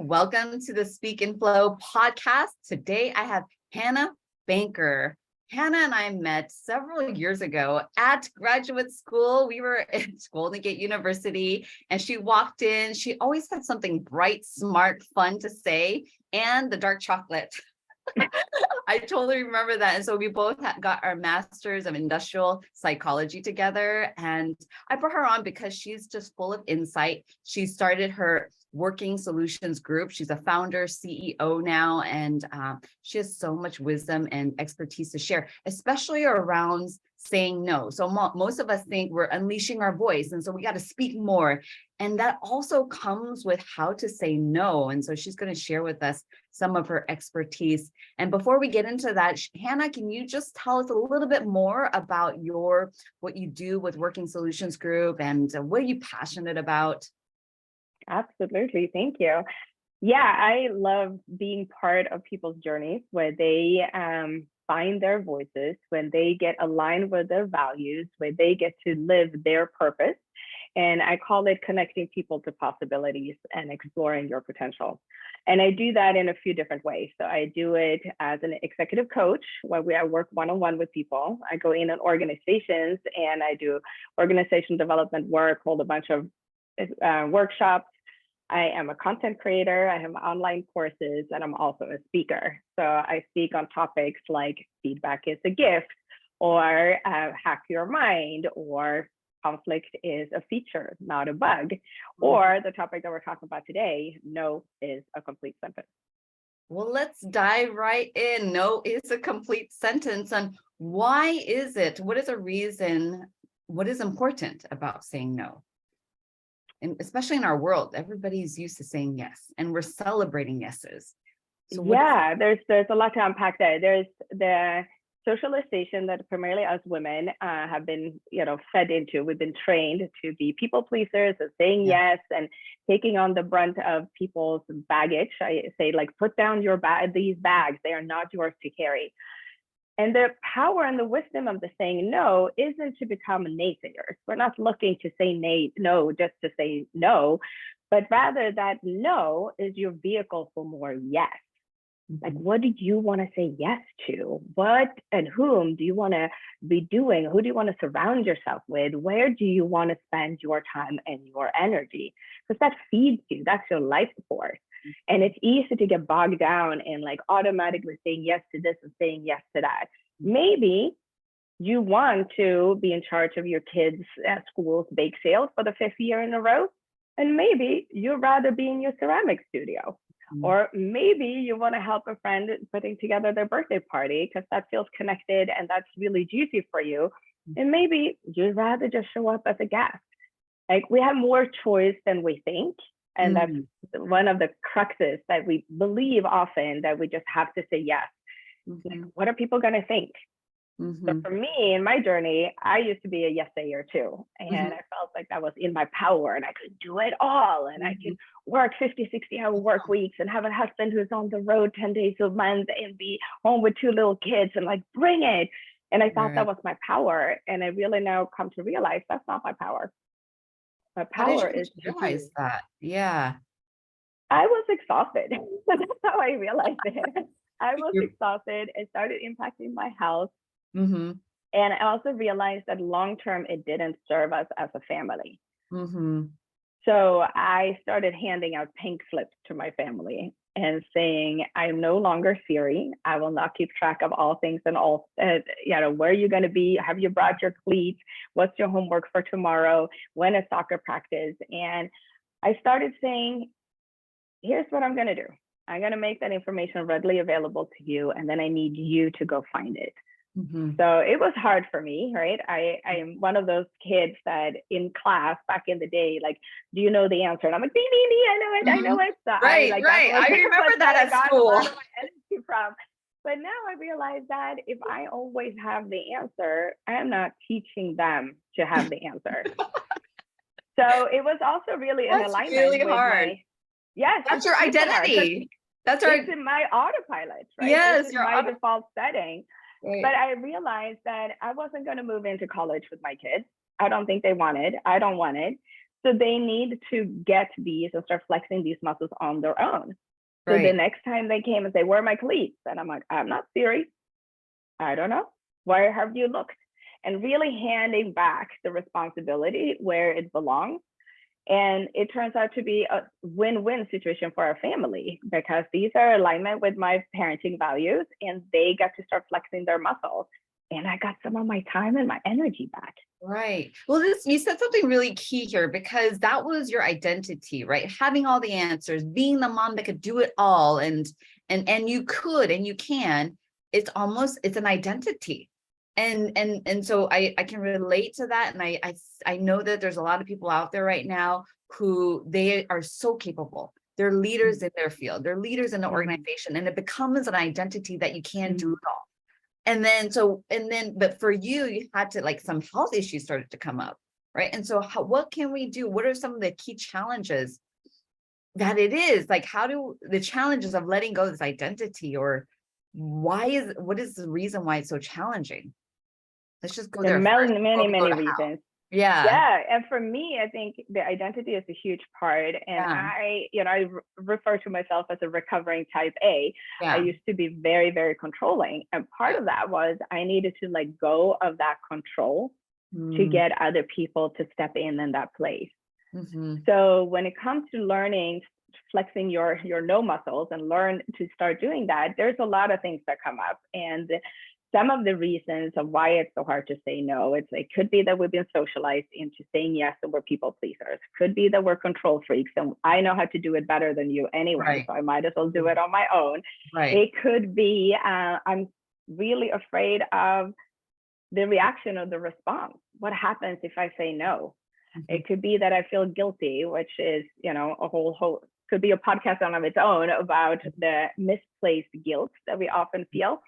Welcome to the Speak and Flow podcast. Today I have Hanna Bankier. Hanna and I met several years ago at graduate school. We were in Golden Gate University and she walked in. She always had something bright, smart, fun to say, and the dark chocolate. I totally remember that. And so we both got our masters of industrial psychology together. And I brought her on because she's just full of insight. She started her working solutions group. She's a founder, CEO now, and she has so much wisdom and expertise to share, especially around saying no. So most of us think we're unleashing our voice, and so we got to speak more. And that also comes with how to say no. And so she's going to share with us some of her expertise. And before we get into that, Hanna, can you just tell us a little bit more about what you do with Working Solutions Group and what are you passionate about? Absolutely. Thank you. Yeah, I love being part of people's journeys where they find their voices, when they get aligned with their values, where they get to live their purpose. And I call it connecting people to possibilities and exploring your potential. And I do that in a few different ways. So I do it as an executive coach, where I work one-on-one with people. I go in on organizations and I do organization development work, hold a bunch of workshops. I am a content creator. I have online courses, and I'm also a speaker. So I speak on topics like feedback is a gift, or hack your mind, or conflict is a feature, not a bug, or the topic that we're talking about today, no is a complete sentence. Well, let's dive right in. No is a complete sentence. And why is it? What is a reason? What is important about saying no? And especially in our world, everybody's used to saying yes, and we're celebrating yeses. So yeah, there's a lot to unpack there. There's the socialization that primarily us women have been, fed into. We've been trained to be people pleasers and saying yes and taking on the brunt of people's baggage. I say, like, put down these bags. They are not yours to carry. And the power and the wisdom of the saying no isn't to become naysayers. We're not looking to say no just to say no, but rather that no is your vehicle for more yes. Like, what do you want to say yes to? What and whom do you want to be doing? Who do you want to surround yourself with? Where do you want to spend your time and your energy? Because that feeds you. That's your life force. And it's easy to get bogged down in like automatically saying yes to this and saying yes to that. Maybe you want to be in charge of your kids' at school's bake sales for the 5th year in a row. And maybe you'd rather be in your ceramic studio. Or maybe you want to help a friend putting together their birthday party because that feels connected and that's really juicy for you. And maybe you'd rather just show up as a guest. Like, we have more choice than we think. And that's one of the cruxes that we believe often, that we just have to say yes. Like, what are people going to think? So for me, in my journey, I used to be a yes sayer too. And I felt like that was in my power and I could do it all. And I could work 50, 60-hour work weeks and have a husband who's on the road 10 days a month and be home with 2 little kids and like, bring it. And I thought that was my power. And I really now come to realize that's not my power. My power is to realize that. Yeah. I was exhausted. That's how I realized it. I was exhausted. It started impacting my health. And I also realized that long-term, it didn't serve us as a family. So I started handing out pink slips to my family and saying, I'm no longer Siri. I will not keep track of all things and all, where are you going to be? Have you brought your cleats? What's your homework for tomorrow? When is soccer practice? And I started saying, here's what I'm going to do. I'm going to make that information readily available to you. And then I need you to go find it. So it was hard for me, right? I am one of those kids that in class back in the day, like, do you know the answer? And I'm like, dee, dee, dee, I know it, I know it. So right. I remember that at school. A lot of my energy from. But now I realize that if I always have the answer, I am not teaching them to have the answer. So it was also really an alignment. Really hard. Yes. That's your identity. It's in my autopilot, right? Yes. It's my default setting. Right. But I realized that I wasn't going to move into college with my kids. I don't think they wanted. I don't want it. So they need to get these and start flexing these muscles on their own. So the Right. next time they came and say, where are my cleats? And I'm like, I'm not serious. I don't know. Where have you looked? And really handing back the responsibility where it belongs. And it turns out to be a win-win situation for our family, because these are alignment with my parenting values, and they got to start flexing their muscles. And I got some of my time and my energy back. Right. Well, you said something really key here, because that was your identity, right? Having all the answers, being the mom that could do it all, and you could and you can. It's an identity. And so I can relate to that. And I know that there's a lot of people out there right now who they are so capable. They're leaders in their field, they're leaders in the organization, and it becomes an identity that you can't do it all. And then, but for you, you had to, like, some health issues started to come up, right? And so what can we do? What are some of the key challenges that it is? Like, how do the challenges of letting go of this identity, or what is the reason why it's so challenging? Let's just go There there are first before we go many to how. reasons. Yeah. Yeah, and for me, I think the identity is a huge part. And Yeah. I refer to myself as a recovering type A. I Yeah. used to be very, very controlling. And part of that was I needed to let go of that control to get other people to step in that place. So when it comes to learning, flexing your no muscles and learn to start doing that, there's a lot of things that come up. And some of the reasons of why it's so hard to say no, it could be that we've been socialized into saying yes and we're people pleasers. Could be that we're control freaks and I know how to do it better than you anyway, Right. so I might as well do it on my own. Right. It could be I'm really afraid of the reaction or the response. What happens if I say no? It could be that I feel guilty, which is, a whole could be a podcast on its own about the misplaced guilt that we often feel.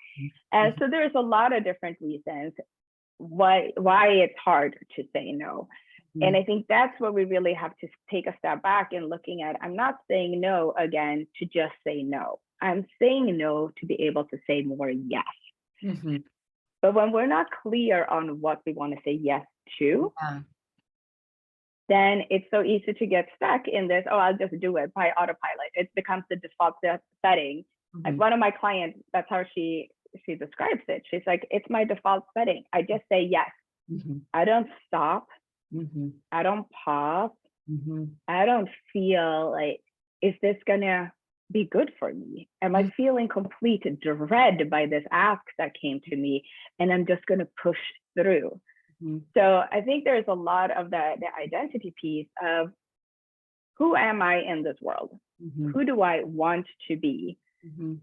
And so there's a lot of different reasons why it's hard to say no. And I think that's where we really have to take a step back and looking at, I'm not saying no again to just say no. I'm saying no to be able to say more yes. But when we're not clear on what we want to say yes to, then it's so easy to get stuck in this, oh, I'll just do it by autopilot. It becomes the default setting. Like one of my clients, that's how she describes it. She's like, it's my default setting. I just say yes. I don't stop. I don't pause. I don't feel like, is this gonna be good for me? Am I feeling complete dread by this ask that came to me? And I'm just gonna push through. So I think there's a lot of the identity piece of, who am I in this world? Who do I want to be?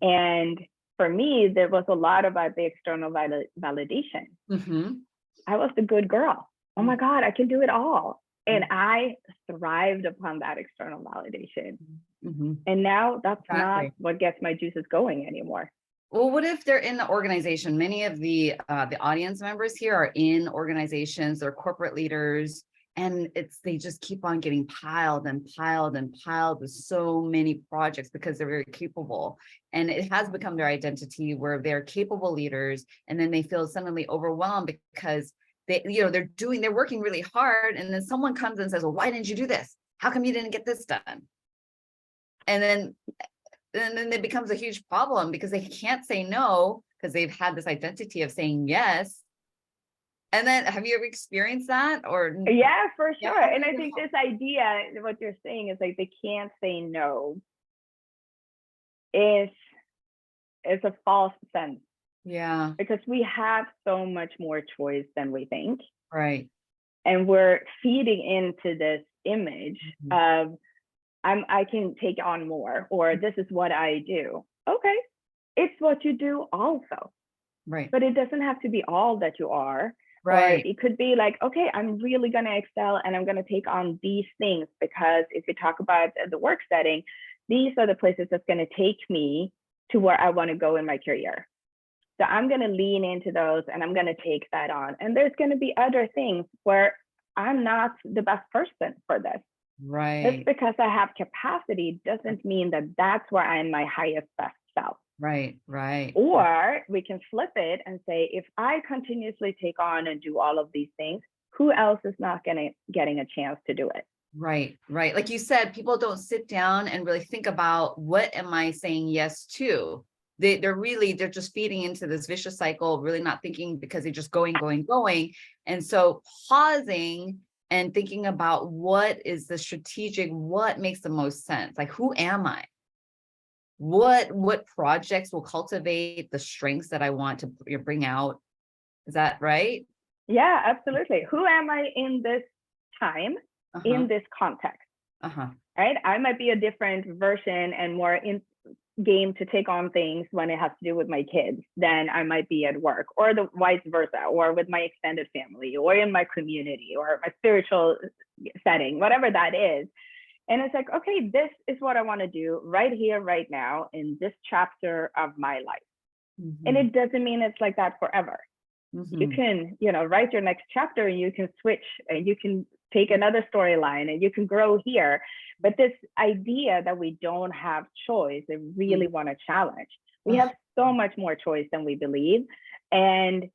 And for me, there was a lot about the external validation. I was the good girl. Oh my God, I can do it all. And I thrived upon that external validation. And now that's not what gets my juices going anymore. Well, what if they're in the organization? Many of the audience members here are in organizations, they're corporate leaders, and they just keep on getting piled and piled and piled with so many projects because they're very capable. And it has become their identity where they're capable leaders, and then they feel suddenly overwhelmed because they're working really hard, and then someone comes and says, well, why didn't you do this? How come you didn't get this done? And then it becomes a huge problem because they can't say no because they've had this identity of saying yes. And then, have you ever experienced that? Or yeah, for sure. And I think this idea, what you're saying is like they can't say no is a false sense. Yeah. Because we have so much more choice than we think. Right. And we're feeding into this image of I can take on more, or this is what I do. Okay, it's what you do also. Right. But it doesn't have to be all that you are. Right. Or it could be like, okay, I'm really going to excel and I'm going to take on these things, because if you talk about the work setting, these are the places that's going to take me to where I want to go in my career. So I'm going to lean into those and I'm going to take that on. And there's going to be other things where I'm not the best person for this. Right. Just because I have capacity doesn't mean that that's where I'm my highest best self. Right. Right. Or we can flip it and say, if I continuously take on and do all of these things, who else is not getting a chance to do it? Right, right. Like you said, people don't sit down and really think about what am I saying yes to? They're just feeding into this vicious cycle, really not thinking because they're just going, going, going. And so pausing and thinking about what is the strategic, what makes the most sense? Like, who am I? What projects will cultivate the strengths that I want to bring out? Is that right? Yeah, absolutely. Who am I in this time, Uh-huh. in this context? Uh-huh. Right? I might be a different version and more in game to take on things when it has to do with my kids than I might be at work, or the vice versa, or with my extended family, or in my community, or my spiritual setting, whatever that is. And it's like, okay, this is what I want to do right here, right now, in this chapter of my life. And Mm-hmm. it doesn't mean it's like that forever. You Mm-hmm. can, write your next chapter, and you can switch, and you can take another storyline, and you can grow here. But this idea that we don't have choice, I really want to challenge. We have so much more choice than we believe. And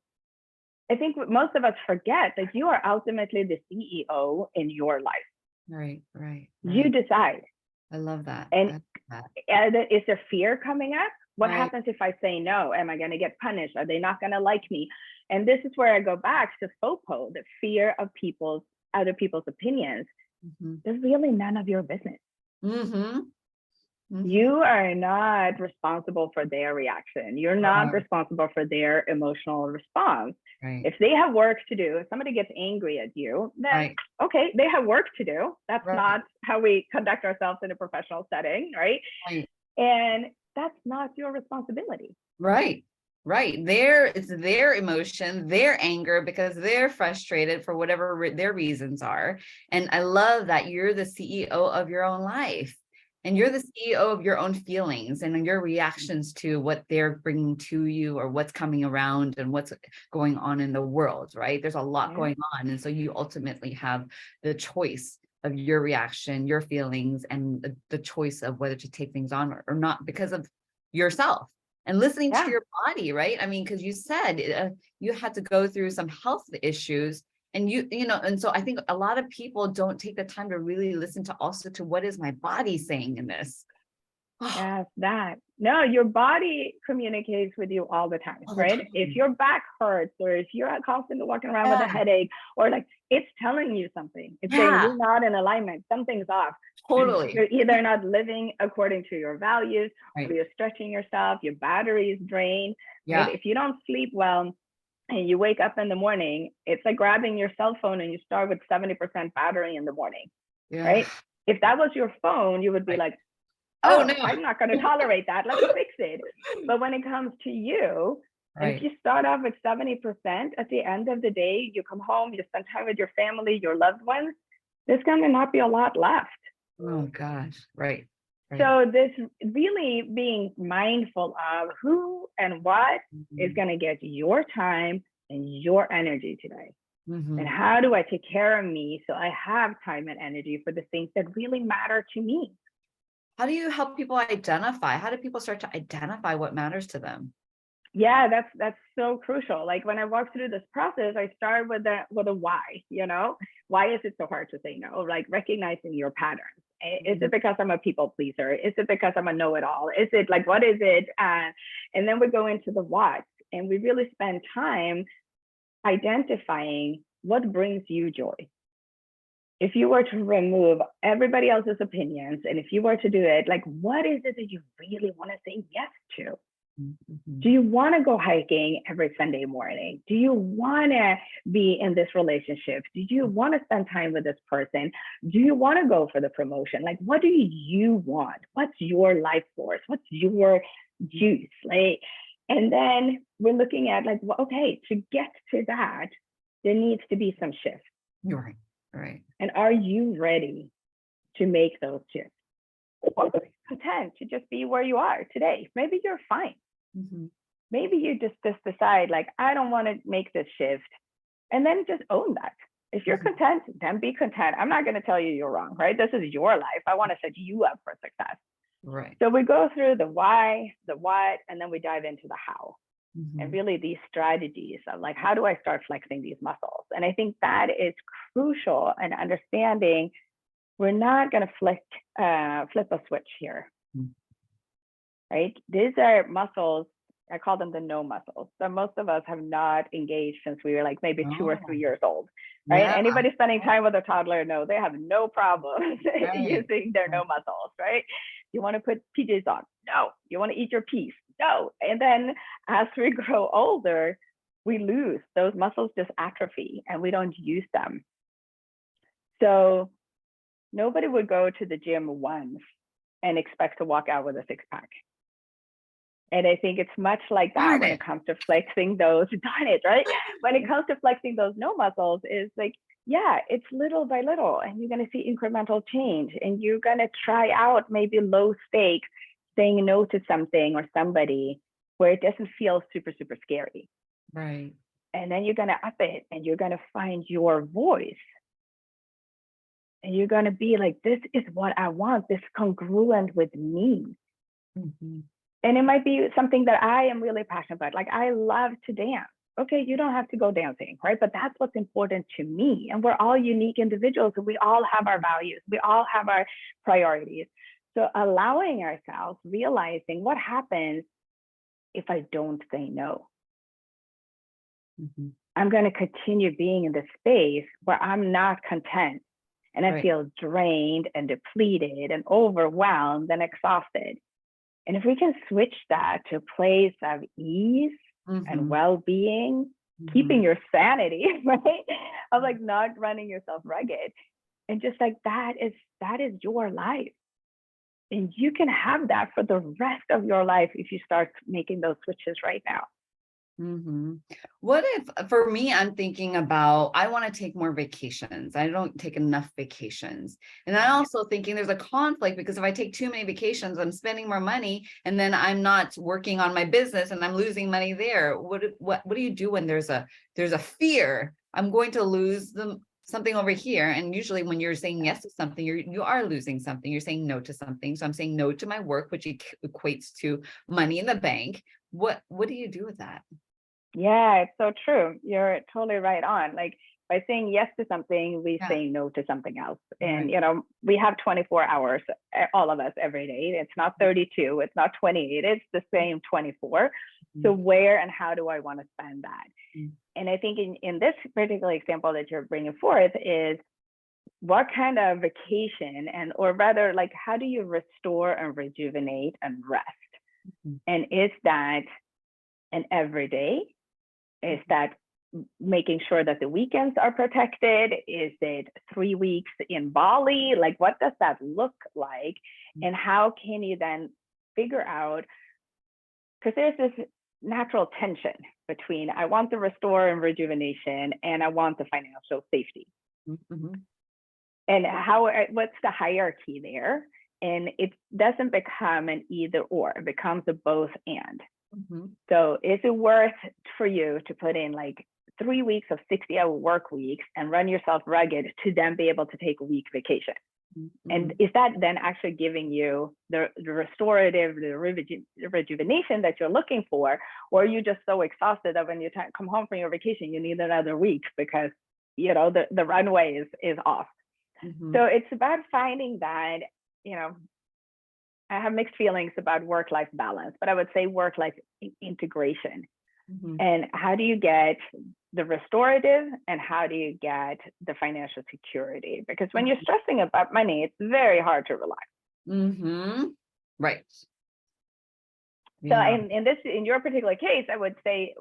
I think most of us forget that you are ultimately the CEO in your life. Right, right, You right. decide. I love that. I And love that. is there fear coming up? What Right. happens if I say no? Am I going to get punished? Are they not going to like me? And this is where I go back to FOPO, the fear of other people's opinions. Mm-hmm. There's really none of your business. Mm-hmm. Mm-hmm. You are not responsible for their reaction. You're not Right, responsible for their emotional response. right, If they have work to do, if somebody gets angry at you, then right, okay, they have work to do. That's right, not how we conduct ourselves in a professional setting, right? right, And that's not your responsibility. right, right. It's their emotion, their anger, because they're frustrated for whatever their reasons are. And I love that you're the CEO of your own life. And you're the CEO of your own feelings and your reactions to what they're bringing to you or what's coming around and what's going on in the world, right? There's a lot Yeah. going on. And so you ultimately have the choice of your reaction, your feelings, and the choice of whether to take things on or not because of yourself and listening to Yeah. your body, right? I mean, because you said you had to go through some health issues and and so I think a lot of people don't take the time to really listen to also to what is my body saying in this. Oh, Yes, that. No, your body communicates with you all the time, all the right? If time. your back hurts, or if you're constantly walking around with a Yeah, headache, or like it's telling you something. It's saying yeah, you're not in alignment, something's off. totally. You're either not living according to your values, or Right. you're stretching yourself, your battery is drained, right? Yeah. If you don't sleep well and you wake up in the morning, it's like grabbing your cell phone and you start with 70% battery in the morning, Yeah. right? If that was your phone, you would be Right. like, Oh oh, no. I'm not going to tolerate that. Let's fix it. But when it comes to you, and if Right. you start off with 70%, at the end of the day, you come home, you spend time with your family, your loved ones, there's going to not be a lot left. Oh gosh. Right. Right. So this really being mindful of who and what is Mhm. going to get your time and your energy today. And Mhm. how do I take care of me so I have time and energy for the things that really matter to me? How do you help people identify? How do people start to identify what matters to them? Yeah, that's so crucial. Like when I walk through this process, I start with a why. Why is it so hard to say no? Like recognizing your patterns. Is Mhm. it because I'm a people pleaser? Is it because I'm a know-it-all? Is it like, what is it? And then we go into the what, and we really spend time identifying what brings you joy. If you were to remove everybody else's opinions, and if you were to do it, like, what is it that you really want to say yes to? Do Mhm. you want to go hiking every Sunday morning? Do you want to be in this relationship? Do you want to spend time with this person? Do you want to go for the promotion? Like, what do you want? What's your life force? What's your juice? Like, and then we're looking at like, well, okay, to get to that, there needs to be some shift. You're right. Right. And are you ready to make those shifts? Or content to just be where you are today? Maybe you're fine. Mhm. Maybe you just decide like, I don't want to make this shift, and then just own that. If you're Mhm. content, then be content. I'm not going to tell you you're wrong, right? This is your life. I want to set you up for success. Right. So we go through the why, the what, and then we dive into the how, and Mhm. really these strategies of like, how do I start flexing these muscles? And I think that is crucial in understanding we're not going to flip a switch here, right? These are muscles. I call them the no muscles. So most of us have not engaged since we were like maybe 2 or 3 years old, right? Yeah. Anybody spending time with a toddler, no, they have no problem Right. using their no muscles, right? You want to put PJs on? No. You want to eat your piece? No. And then as we grow older, we lose those muscles, just atrophy, and we don't use them. So nobody would go to the gym once and expect to walk out with a six-pack. And I think it's much like that when it comes to flexing those, darn it, right? When it comes to flexing those no muscles, is like, yeah, it's little by little, and you're going to see incremental change, and you're going to try out maybe low stakes, saying no to something or somebody where it doesn't feel super, super scary. Right. And then you're going to up it, and you're going to find your voice. And you're going to be like, this is what I want. This is congruent with me. Mm-hmm. And it might be something that I am really passionate about. Like, I love to dance. Okay, you don't have to go dancing, right? But that's what's important to me. And we're all unique individuals. And we all have our values. We all have our priorities. So allowing ourselves, realizing what happens if I don't say no. Mm-hmm. I'm going to continue being in the space where I'm not content. And I feel drained and depleted and overwhelmed and exhausted. And if we can switch that to a place of ease and well-being, keeping your sanity, right? Of like not running yourself rugged. And just like that is your life. And you can have that for the rest of your life if you start making those switches right now. Mm-hmm. What if, for me, I'm thinking about, I want to take more vacations. I don't take enough vacations. And I'm also thinking there's a conflict, because if I take too many vacations, I'm spending more money, and then I'm not working on my business and I'm losing money there. What do you do when there's a fear I'm going to lose something over here? And usually when you're saying yes to something, you are losing something. You're saying no to something. So I'm saying no to my work, which equates to money in the bank. What do you do with that? Yeah, it's so true. You're totally right on. Like, by saying yes to something, we say no to something else. And, we have 24 hours, all of us, every day. It's not 32, it's not 28, it's the same 24. So where and how do I want to spend that? And I think in this particular example that you're bringing forth is, what kind of vacation, or rather, like, how do you restore and rejuvenate and rest? And is that an everyday? Is that making sure that the weekends are protected? Is it 3 weeks in Bali? Like, what does that look like? And how can you then figure out, because there's this natural tension between, I want the restore and rejuvenation, and I want the financial safety. And what's the hierarchy there? And it doesn't become an either or, it becomes a both and. So is it worth for you to put in like 3 weeks of 60-hour work weeks and run yourself rugged to then be able to take a week vacation? And is that then actually giving you the restorative, the rejuvenation that you're looking for? Or are you just so exhausted that when you come home from your vacation, you need another week because, the runway is off? So it's about finding that, I have mixed feelings about work-life balance, but I would say work-life integration. And how do you get the restorative, and how do you get the financial security? Because when you're stressing about money, it's very hard to relax. Right. So in your particular case, I would say,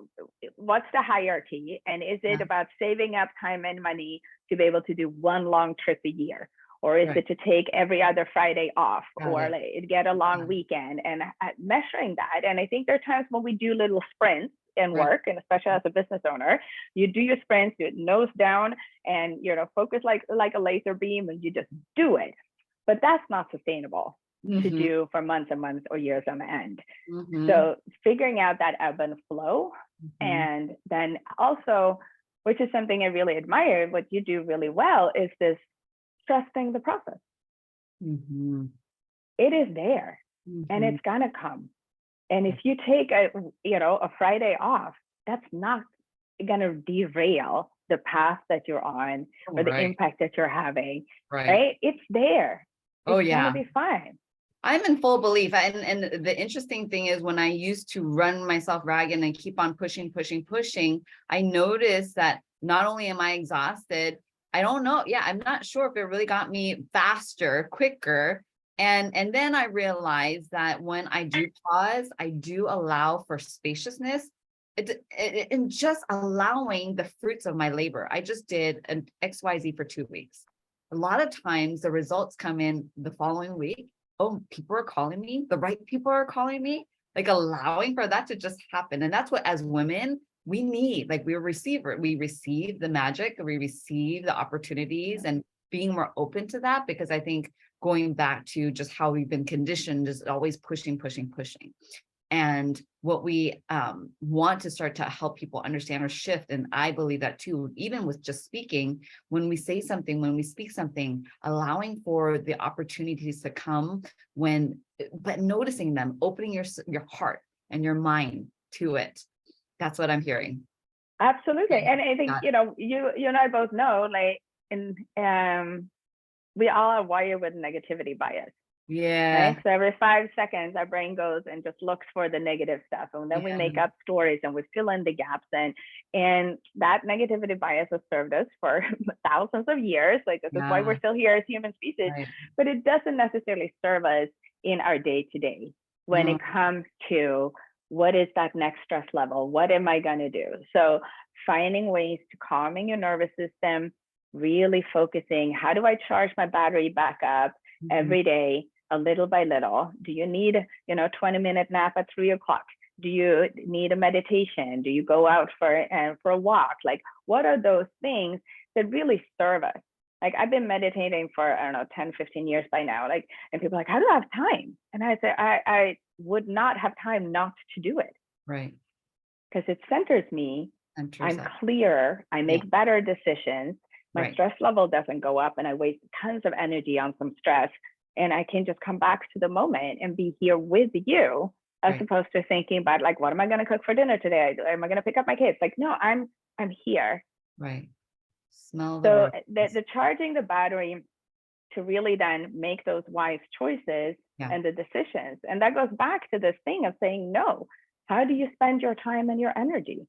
what's the hierarchy? And is it about saving up time and money to be able to do one long trip a year? Or is it to take every other Friday off, or get a long weekend, and measuring that? And I think there are times when we do little sprints in work, and especially as a business owner, you do your sprints, you nose down, and focus like a laser beam, and you just do it. But that's not sustainable to do for months and months or years on end. So figuring out that ebb and flow, and then also, which is something I really admire, what you do really well, is this trusting the process. It is there, and it's gonna come. And if you take a Friday off, that's not gonna derail the path that you're on or the impact that you're having, right? It's there. Oh, it's yeah. gonna be fine. I'm in full belief. And the interesting thing is when I used to run myself ragged and keep on pushing, I noticed that not only am I exhausted, I don't know. Yeah, I'm not sure if it really got me faster, quicker. And then I realized that when I do pause, I do allow for spaciousness. And just allowing the fruits of my labor. I just did an XYZ for 2 weeks. A lot of times the results come in the following week. Oh, people are calling me, the right people are calling me, like allowing for that to just happen. And that's what, as women, we need. Like we receive the magic, we receive the opportunities, and being more open to that, because I think going back to just how we've been conditioned is always pushing. And what we want to start to help people understand or shift, and I believe that too, even with just speaking, when we say something, when we speak something, allowing for the opportunities to come but noticing them, opening your heart and your mind to it. That's what I'm hearing. Absolutely. And I think, you and I both know, like, we all are wired with negativity bias. Yeah. Right? So every 5 seconds, our brain goes and just looks for the negative stuff. And then we make up stories and we fill in the gaps. And that negativity bias has served us for thousands of years. Like, this is why we're still here as human species. Right. But it doesn't necessarily serve us in our day-to-day when it comes to what is that next stress level? What am I going to do? So finding ways to calming your nervous system, really focusing, how do I charge my battery back up every day, a little by little? Do you need, 20-minute nap at 3 o'clock? Do you need a meditation? Do you go out for a walk? Like, what are those things that really serve us? Like, I've been meditating for, 10, 15 years by now. Like, and people are like, how do I have time? And I say, I would not have time not to do it. Right. Because it centers me. I'm clear. I make better decisions. My stress level doesn't go up, and I waste tons of energy on some stress. And I can just come back to the moment and be here with you, as opposed to thinking about, like, what am I going to cook for dinner today? Am I going to pick up my kids? Like, no, I'm here. Right. Smell the the charging the battery to really then make those wise choices and the decisions. And that goes back to this thing of saying no. How do you spend your time and your energy?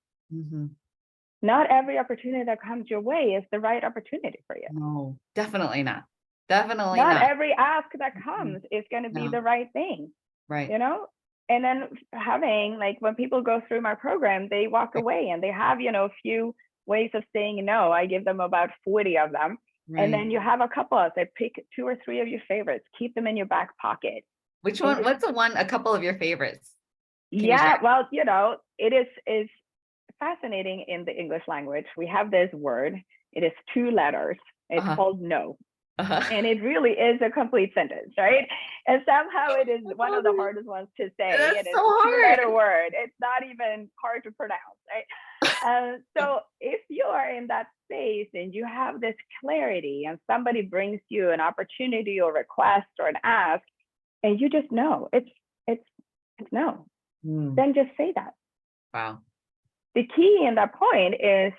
Not every opportunity that comes your way is the right opportunity for you. No, definitely not. Definitely not. Not Every ask that comes is going to be the right thing. Right. And then having, like, when people go through my program, they walk away and they have, a few ways of saying no. I give them about 40 of them. And then you have a couple of, they pick 2 or 3 of your favorites, keep them in your back pocket. Which one? What's a couple of your favorites? Well, it is fascinating in the English language. We have this word. It is 2 letters. It's called no. And it really is a complete sentence, right? And somehow it is one of the hardest ones to say. That's it's so hard. A 2-letter word. It's not even hard to pronounce, right? So if you are in that space and you have this clarity, and somebody brings you an opportunity or request or an ask, and you just know it's no, then just say that. Wow. The key in that point is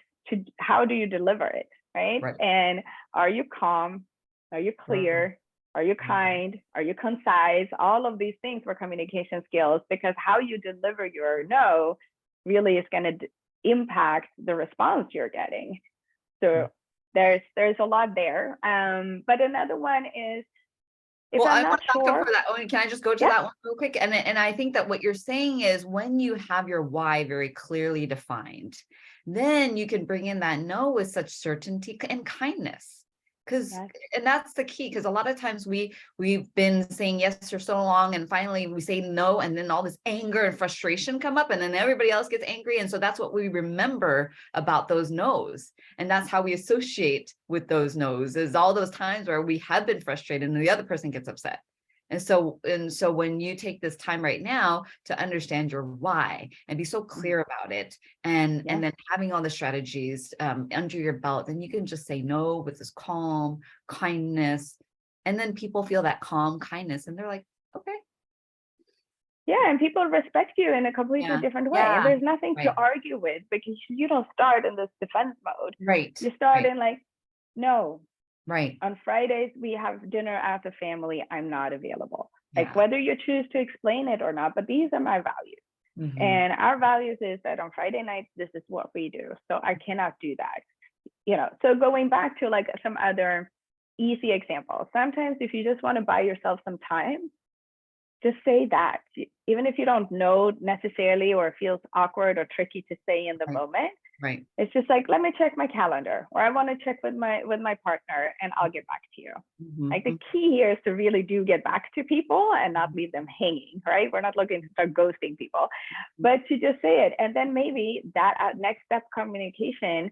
how do you deliver it, right? And are you calm? Are you clear? Are you kind? Are you concise? All of these things were communication skills, because how you deliver your no really is going to impact the response you're getting. So there's a lot there. But another one is, if I'm not sure. For that. Can I just go to that one real quick? And I think that what you're saying is, when you have your why very clearly defined, then you can bring in that no with such certainty and kindness. And that's the key, because a lot of times we've been saying yes for so long, and finally we say no, and then all this anger and frustration come up, and then everybody else gets angry. And so that's what we remember about those no's. And that's how we associate with those no's, is all those times where we have been frustrated and the other person gets upset. And so when you take this time right now to understand your why and be so clear about it, and then having all the strategies under your belt, then you can just say no with this calm kindness, and then people feel that calm kindness and they're like, okay. Yeah, and people respect you in a completely Yeah. different way. And Yeah. there's nothing to Right. argue with because you don't start in this defense mode. Right. You start Right. in like, no, Right. on Fridays, we have dinner as a family. I'm not available. Like Yeah. whether you choose to explain it or not, but these are my values. Hmm. And our values is that on Friday nights, this is what we do. So I cannot do that. So going back to like some other easy examples, sometimes if you just want to buy yourself some time, just say that. Even if you don't know necessarily or it feels awkward or tricky to say in the Right. moment, Right. it's just like, let me check my calendar, or I want to check with my partner and I'll get back to you. Like the key here is to really do get back to people and not leave them hanging, right? We're not looking to start ghosting people, but to just say it. And then maybe that next step communication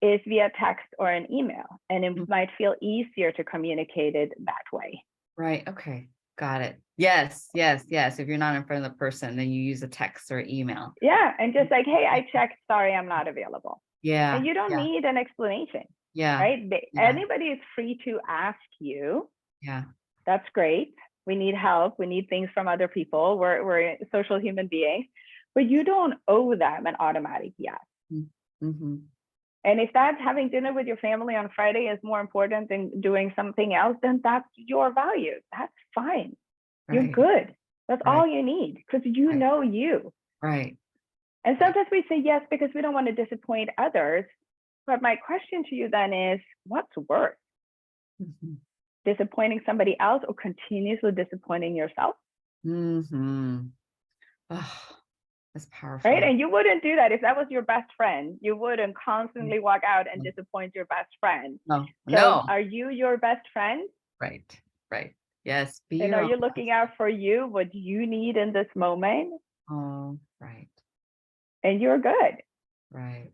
is via text or an email. And it might feel easier to communicate it that way. Right. Okay. Got it. Yes. Yes. Yes. If you're not in front of the person, then you use a text or email. Yeah. And just like, hey, I checked, sorry, I'm not available. Yeah. And you don't Yeah. need an explanation, Yeah. right? Yeah. Anybody is free to ask you. Yeah. That's great. We need help. We need things from other people. We're social human beings, but you don't owe them an automatic yes. Mm-hmm. And if that's having dinner with your family on Friday is more important than doing something else, then that's your value. That's fine. You're Right. good. That's Right. all you need because you Right. know you. Right. And sometimes we say yes because we don't want to disappoint others. But my question to you then is, what's worse? Mm-hmm. Disappointing somebody else or continuously disappointing yourself? Mm-hmm. Oh, that's Right? powerful. And you wouldn't do that if that was your best friend. You wouldn't constantly walk out and disappoint your best friend. No. So No. are you your best friend? Right. Right. Yes. Be And your are own. you looking out for you, what you need in this moment? Oh, right. And you're good. Right.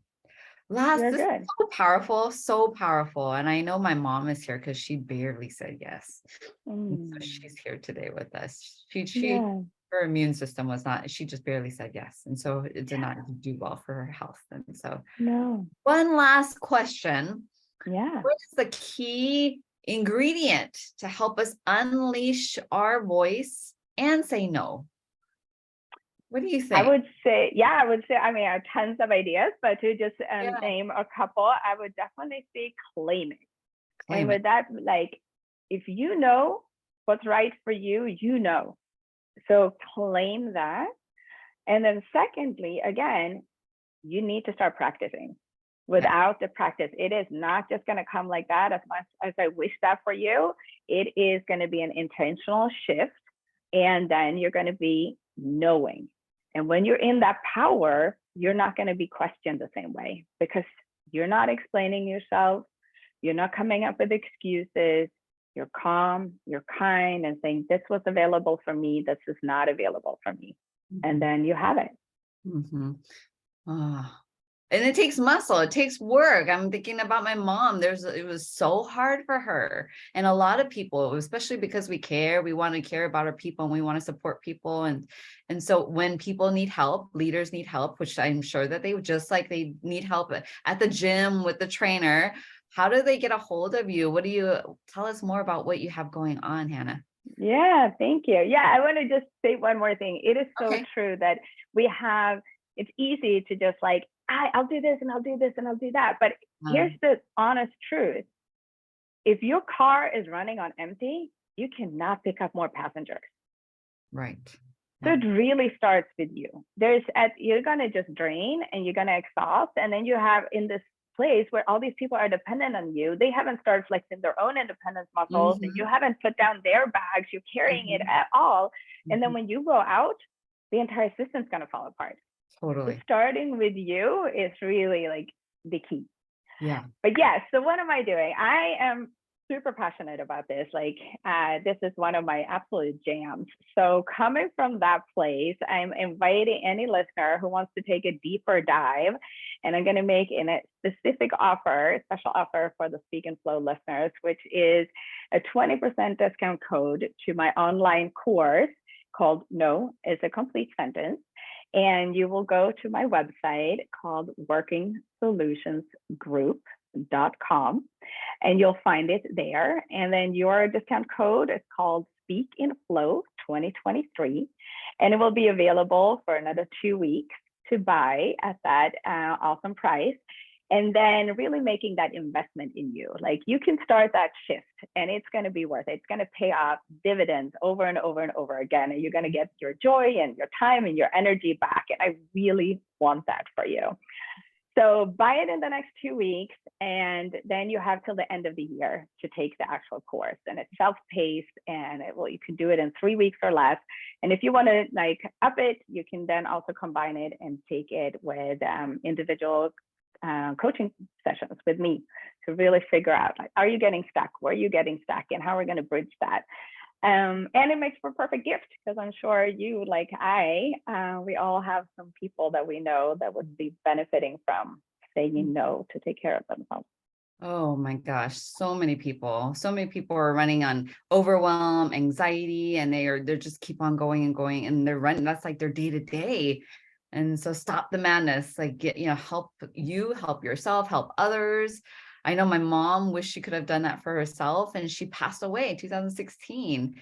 Last, You're this is good. so powerful, so powerful. And I know my mom is here because she barely said yes. And so she's here today with us. Yeah. Her immune system was not, she just barely said yes. And so it did not do well for her health. And so No. one last question. Yeah. What is the key ingredient to help us unleash our voice and say no? What do you I think? would say, I mean, I have tons of ideas, but to just Yeah, name a couple, I would definitely say claim it. And claim it. with that, like, if you know what's right for you, you know. So claim that. And then secondly, again, you need to start practicing. Yeah. Without the practice, it is not just going to come like that. As much as I wish that for you, it is going to be an intentional shift. And then you're going to be knowing. And when you're in that power, you're not going to be questioned the same way because you're not explaining yourself. You're not coming up with excuses. You're calm, you're kind, and saying, this was available for me, this is not available for me. And then you have it. Mm-hmm. Oh. And it takes muscle, it takes work. I'm thinking about my mom. It was so hard for her. And a lot of people, especially because we want to care about our people and we want to support people. And so when people need help, leaders need help, which I'm sure that they would just like they need help at the gym with the trainer. How do they get a hold of you? What do you tell us more about what you have going on, Hanna? Yeah, thank you. Yeah, I want to just say one more thing. It is so Okay. true that it's easy to just like, I'll do this and I'll do this and I'll do that. But here's the honest truth. If your car is running on empty, you cannot pick up more passengers. Right. So it really starts with you. You're going to just drain and you're going to exhaust. And then you have in this place where all these people are dependent on you, they haven't started flexing their own independence muscles and you haven't put down their bags, you're carrying it at all. And then when you go out, the entire system's going to fall apart. Totally. So starting with you is really like the key. Yeah. But yes, so what am I doing? I am super passionate about this. Like, this is one of my absolute jams. So coming from that place, I'm inviting any listener who wants to take a deeper dive, and I'm going to make a specific offer, a special offer for the Speak and Flow listeners, which is a 20% discount code to my online course called No is a Complete Sentence. And you will go to my website called workingsolutionsgroup.com and you'll find it there. And then your discount code is called Speak in Flow 2023. And it will be available for another 2 weeks to buy at that awesome price. And then really making that investment in you. Like you can start that shift and it's going to be worth it. It's going to pay off dividends over and over and over again. And you're going to get your joy and your time and your energy back. And I really want that for you. So buy it in the next 2 weeks, and then you have till the end of the year to take the actual course. And it's self-paced, and you can do it in 3 weeks or less. And if you want to like up it, you can then also combine it and take it with individual coaching sessions with me to really figure out, like, are you getting stuck? Where are you getting stuck? And how we're going to bridge that. And it makes for a perfect gift, because I'm sure you, like we all have some people that we know that would be benefiting from saying no to take care of themselves. Oh my gosh, so many people are running on overwhelm, anxiety, and they're just keep on going and going, and they're running. That's like their day to day. And so stop the madness, like help yourself, help others. I know my mom wished she could have done that for herself, and she passed away in 2016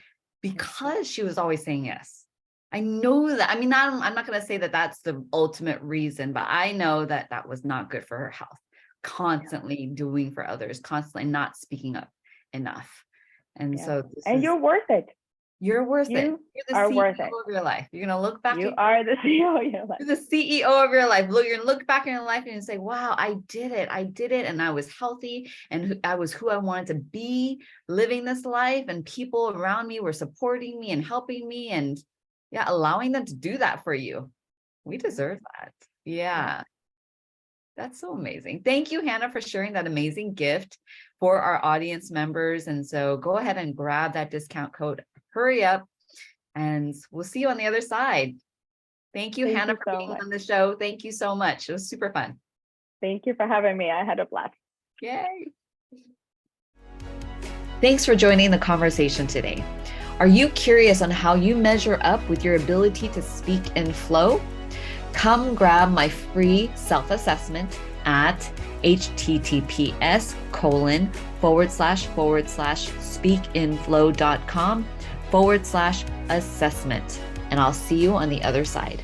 because she was always saying yes. I know that. I mean, I'm not going to say that that's the ultimate reason, but I know that that was not good for her health. Constantly doing for others, constantly not speaking up enough. And so you're worth it. You're worth it. You're the CEO of your life. You're going to look back. You are the CEO of your life. You're the CEO of your life. You're going to look back in your life and say, wow, I did it. And I was healthy, and I was who I wanted to be living this life. And people around me were supporting me and helping me, and allowing them to do that for you. We deserve that. Yeah. That's so amazing. Thank you, Hanna, for sharing that amazing gift for our audience members. And so go ahead and grab that discount code. Hurry up, and we'll see you on the other side. Thank you, Hanna, for being on the show. Thank you so much. It was super fun. Thank you for having me. I had a blast. Yay. Thanks for joining the conversation today. Are you curious on how you measure up with your ability to speak in flow? Come grab my free self-assessment at https://speakinflow.com/assessment. And I'll see you on the other side.